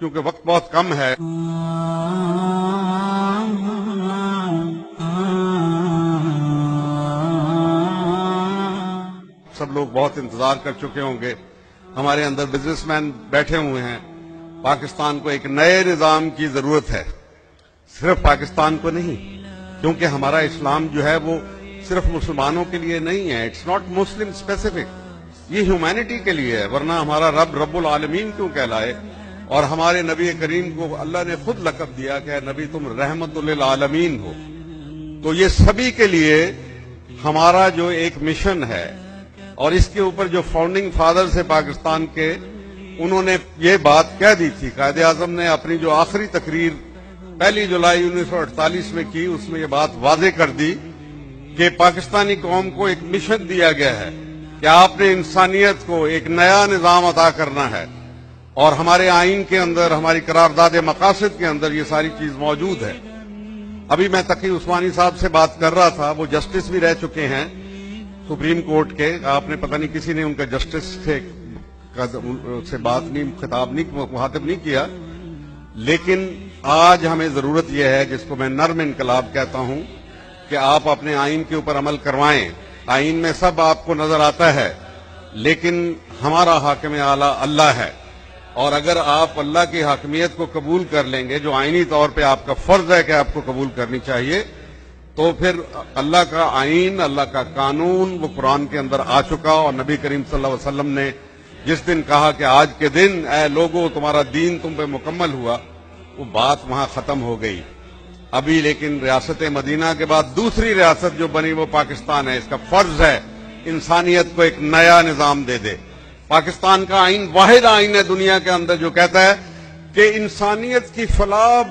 کیونکہ وقت بہت کم ہے. سب لوگ بہت انتظار کر چکے ہوں گے. ہمارے اندر بزنس مین بیٹھے ہوئے ہیں. پاکستان کو ایک نئے نظام کی ضرورت ہے, صرف پاکستان کو نہیں, کیونکہ ہمارا اسلام جو ہے وہ صرف مسلمانوں کے لیے نہیں ہے. اٹس ناٹ مسلم اسپیسیفک, یہ ہیومینٹی کے لیے ہے. ورنہ ہمارا رب العالمین کیوں کہلائے؟ اور ہمارے نبی کریم کو اللہ نے خود لقب دیا کہ نبی تم رحمت للعالمین ہو. تو یہ سبھی کے لیے ہمارا جو ایک مشن ہے, اور اس کے اوپر جو فاؤنڈنگ فادرز ہے پاکستان کے, انہوں نے یہ بات کہہ دی تھی. قائد اعظم نے اپنی جو آخری تقریر 1 جولائی 1948 میں کی, اس میں یہ بات واضح کر دی کہ پاکستانی قوم کو ایک مشن دیا گیا ہے کہ آپ نے انسانیت کو ایک نیا نظام عطا کرنا ہے. اور ہمارے آئین کے اندر, ہماری قرارداد مقاصد کے اندر یہ ساری چیز موجود ہے. ابھی میں تقی عثمانی صاحب سے بات کر رہا تھا, وہ جسٹس بھی رہ چکے ہیں سپریم کورٹ کے. آپ نے پتہ نہیں کسی نے ان کا جسٹس سے بات نہیں, خطاب نہیں, مخاطب نہیں کیا. لیکن آج ہمیں ضرورت یہ ہے, جس کو میں نرم انقلاب کہتا ہوں, کہ آپ اپنے آئین کے اوپر عمل کروائیں. آئین میں سب آپ کو نظر آتا ہے, لیکن ہمارا حاکم اعلیٰ اللہ ہے. اور اگر آپ اللہ کی حاکمیت کو قبول کر لیں گے, جو آئینی طور پہ آپ کا فرض ہے کہ آپ کو قبول کرنی چاہیے, تو پھر اللہ کا آئین, اللہ کا قانون وہ قرآن کے اندر آ چکا. اور نبی کریم صلی اللہ علیہ وسلم نے جس دن کہا کہ آج کے دن اے لوگو تمہارا دین تم پہ مکمل ہوا, وہ بات وہاں ختم ہو گئی. ابھی لیکن ریاست مدینہ کے بعد دوسری ریاست جو بنی وہ پاکستان ہے. اس کا فرض ہے انسانیت کو ایک نیا نظام دے دے. پاکستان کا آئین واحد آئین ہے دنیا کے اندر جو کہتا ہے کہ انسانیت کی فلاح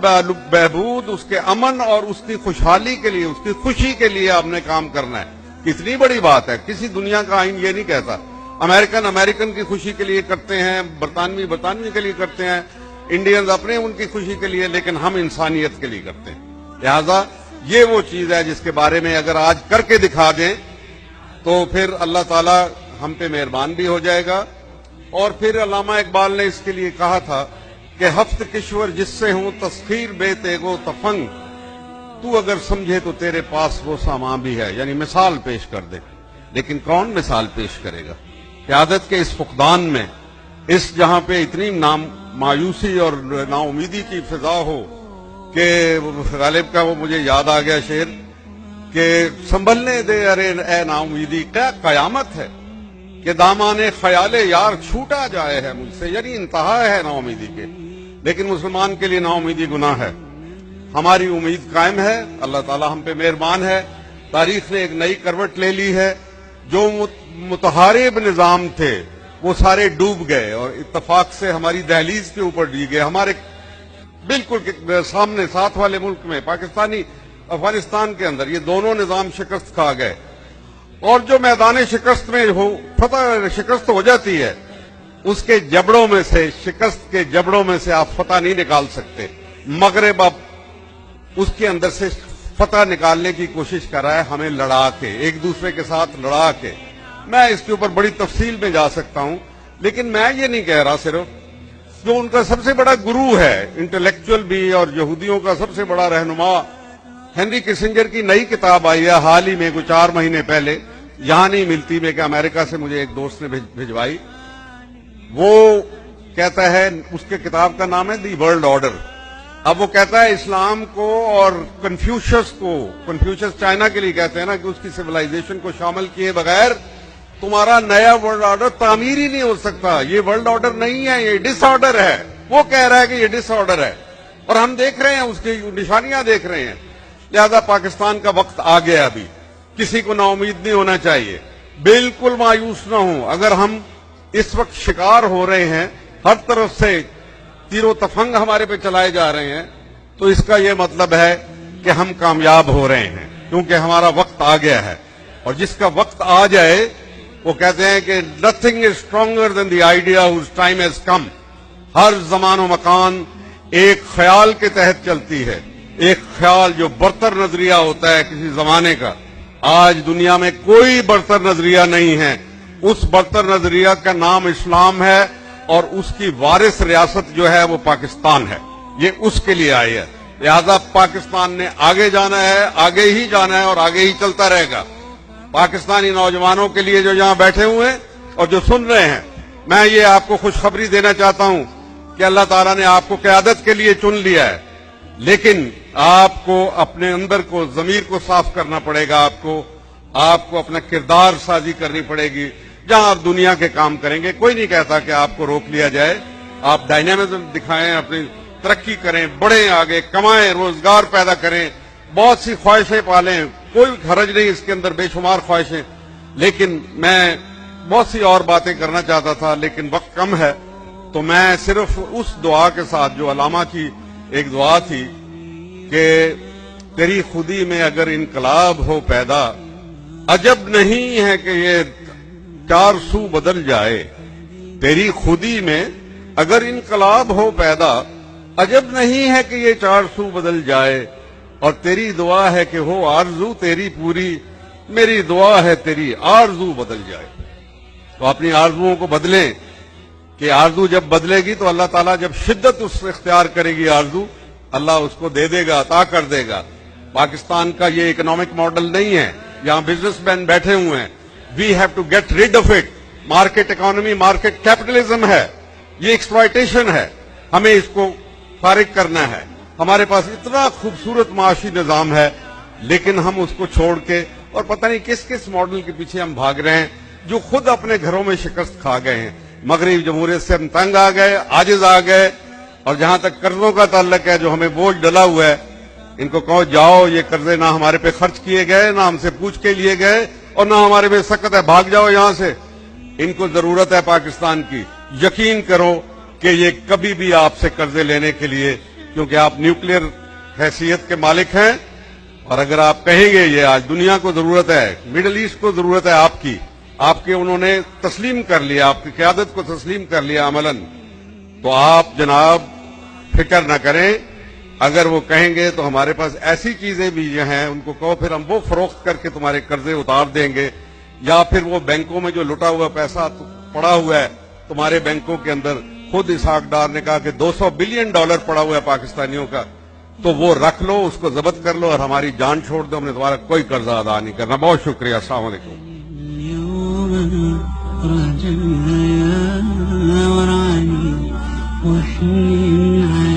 بہبود, اس کے امن اور اس کی خوشحالی کے لیے, اس کی خوشی کے لیے آپ نے کام کرنا ہے. کتنی بڑی بات ہے. کسی دنیا کا آئین یہ نہیں کہتا. امریکن کی خوشی کے لیے کرتے ہیں, برطانوی کے لیے کرتے ہیں, انڈینز اپنے ان کی خوشی کے لیے, لیکن ہم انسانیت کے لیے کرتے ہیں. لہذا یہ وہ چیز ہے جس کے بارے میں اگر آج کر کے دکھا دیں تو پھر اللہ تعالی ہم پہ مہربان بھی ہو جائے گا. اور پھر علامہ اقبال نے اس کے لیے کہا تھا کہ ہفت کشور جس سے ہوں تسخیر بے تیگو تفنگ, تو اگر سمجھے تو تیرے پاس وہ سامان بھی ہے. یعنی مثال پیش کر دے. لیکن کون مثال پیش کرے گا؟ قیادت کے اس فقدان میں, اس جہاں پہ اتنی مایوسی اور نا امیدی کی فضا ہو کہ غالب کا وہ مجھے یاد آ گیا شعر کہ سنبھلنے دے ارے اے نا امیدی, کیا قیامت ہے کہ دامان خیال یار چھوٹا جائے ہے مجھ سے. یعنی انتہا ہے نا امیدی کے. لیکن مسلمان کے لیے نا امیدی گناہ ہے. ہماری امید قائم ہے. اللہ تعالی ہم پہ مہربان ہے. تاریخ نے ایک نئی کروٹ لے لی ہے. جو متحارب نظام تھے وہ سارے ڈوب گئے اور اتفاق سے ہماری دہلیز کے اوپر ڈی گئے. ہمارے بالکل سامنے ساتھ والے ملک میں, افغانستان کے اندر, یہ دونوں نظام شکست کھا گئے. اور جو میدان شکست میں شکست ہو جاتی ہے, اس کے جبڑوں میں سے, شکست کے جبڑوں میں سے آپ فتح نہیں نکال سکتے. مغرب اب اس کے اندر سے فتح نکالنے کی کوشش کر رہا ہے, ہمیں لڑا کے, ایک دوسرے کے ساتھ لڑا کے. میں اس کے اوپر بڑی تفصیل میں جا سکتا ہوں, لیکن میں یہ نہیں کہہ رہا. صرف جو ان کا سب سے بڑا گرو ہے, انٹلیکچوئل بھی اور یہودیوں کا سب سے بڑا رہنما, ہنری کسنجر کی نئی کتاب آئی ہے حال ہی میں, کچھ 4 مہینے پہلے, یہاں نہیں ملتی, میں کہ امریکہ سے مجھے ایک دوست نے بھجوائی. وہ کہتا ہے, اس کے کتاب کا نام ہے دی ورلڈ آرڈر. اب وہ کہتا ہے اسلام کو اور کنفیوشس چائنا کے لیے کہتے ہیں نا کہ اس کی سیولائزیشن کو شامل کیے بغیر تمہارا نیا ورلڈ آرڈر تعمیر ہی نہیں ہو سکتا. یہ ورلڈ آرڈر نہیں ہے, یہ ڈس آرڈر ہے. وہ کہہ رہا ہے کہ یہ ڈس آرڈر ہے, اور ہم دیکھ رہے ہیں, اس کی نشانیاں دیکھ رہے ہیں. لہذا پاکستان کا وقت آ گیا. ابھی کسی کو نا امید نہیں ہونا چاہیے, بالکل مایوس نہ ہوں. اگر ہم اس وقت شکار ہو رہے ہیں, ہر طرف سے تیر و تفنگ ہمارے پہ چلائے جا رہے ہیں, تو اس کا یہ مطلب ہے کہ ہم کامیاب ہو رہے ہیں, کیونکہ ہمارا وقت آ گیا ہے. اور جس کا وقت آ جائے, وہ کہتے ہیں کہ nothing is stronger than the idea whose time has come. ہر زمان و مکان ایک خیال کے تحت چلتی ہے, ایک خیال جو برتر نظریہ ہوتا ہے کسی زمانے کا. آج دنیا میں کوئی برتر نظریہ نہیں ہے. اس برتر نظریہ کا نام اسلام ہے, اور اس کی وارث ریاست جو ہے وہ پاکستان ہے، یہ اس کے لیے آئی ہے۔ لہذا پاکستان نے آگے جانا ہے، آگے ہی جانا ہے اور آگے ہی چلتا رہے گا۔ پاکستانی نوجوانوں کے لیے جو یہاں بیٹھے ہوئے ہیں اور جو سن رہے ہیں، میں یہ آپ کو خوشخبری دینا چاہتا ہوں کہ اللہ تعالیٰ نے آپ کو قیادت کے لیے چن لیا ہے، لیکن آپ کو اپنے اندر کو، ضمیر کو صاف کرنا پڑے گا، آپ کو اپنا کردار سازی کرنی پڑے گی۔ جہاں آپ دنیا کے کام کریں گے، کوئی نہیں کہتا کہ آپ کو روک لیا جائے، آپ ڈائنامزم دکھائیں، اپنی ترقی کریں، بڑھیں، آگے کمائیں، روزگار پیدا کریں، بہت سی خواہشیں پالیں، کوئی حرج نہیں اس کے اندر، بے شمار خواہشیں۔ لیکن میں بہت سی اور باتیں کرنا چاہتا تھا لیکن وقت کم ہے، تو میں صرف اس دعا کے ساتھ جو علامہ کی ایک دعا تھی کہ تیری خودی میں اگر انقلاب ہو پیدا، عجب نہیں ہے کہ یہ چار سو بدل جائے، تیری خودی میں اگر انقلاب ہو پیدا، عجب نہیں ہے کہ یہ چار سو بدل جائے، اور تیری دعا ہے کہ ہو آرزو تیری پوری، میری دعا ہے تیری آرزو بدل جائے۔ تو اپنی آرزوؤں کو بدلیں، کہ آرزو جب بدلے گی تو اللہ تعالیٰ جب شدت اس سے اختیار کرے گی آرزو، اللہ اس کو دے دے گا، عطا کر دے گا۔ پاکستان کا یہ اکنامک ماڈل نہیں ہے، یہاں بزنس مین بیٹھے ہوئے ہیں، we have to get rid of it. Market economy, market capitalism ہے، یہ ایکسپلائٹیشن ہے، ہمیں اس کو فارغ کرنا ہے۔ ہمارے پاس اتنا خوبصورت معاشی نظام ہے، لیکن ہم اس کو چھوڑ کے اور پتہ نہیں کس کس ماڈل کے پیچھے ہم بھاگ رہے ہیں، جو خود اپنے گھروں میں شکست کھا گئے ہیں۔ مغربی جمہوریت سے ہم تنگ آ گئے، عاجز آ گئے، اور جہاں تک قرضوں کا تعلق ہے، جو ہمیں بوجھ ڈلا ہوا ہے، ان کو کہو جاؤ، یہ قرضے نہ ہمارے پہ خرچ کیے گئے، نہ ہم سے پوچھ کے لیے گئے، اور نہ ہمارے پہ سخت ہے، بھاگ جاؤ یہاں سے۔ ان کو ضرورت ہے پاکستان کی، یقین کرو کہ یہ کبھی بھی آپ سے قرضے لینے کے لیے، کیونکہ آپ نیوکلیئر حیثیت کے مالک ہیں، اور اگر آپ کہیں گے یہ آج دنیا کو ضرورت ہے، مڈل ایسٹ کو ضرورت ہے آپ کی انہوں نے تسلیم کر لیا، آپ کی قیادت کو تسلیم کر لیا عملاً، تو آپ جناب فکر نہ کریں۔ اگر وہ کہیں گے تو ہمارے پاس ایسی چیزیں بھی جو ہیں، ان کو کہو پھر ہم وہ فروخت کر کے تمہارے قرضے اتار دیں گے، یا پھر وہ بینکوں میں جو لٹا ہوا پیسہ پڑا ہوا ہے تمہارے بینکوں کے اندر، خود اسحاق ڈار نے کہا کہ $200 بلین پڑا ہوا ہے پاکستانیوں کا، تو وہ رکھ لو، اس کو ضبط کر لو اور ہماری جان چھوڑ دو، ہم نے تمہارا کوئی قرضہ ادا نہیں کرنا۔ بہت شکریہ، السلام علیکم۔ رجعنا وراني وحنين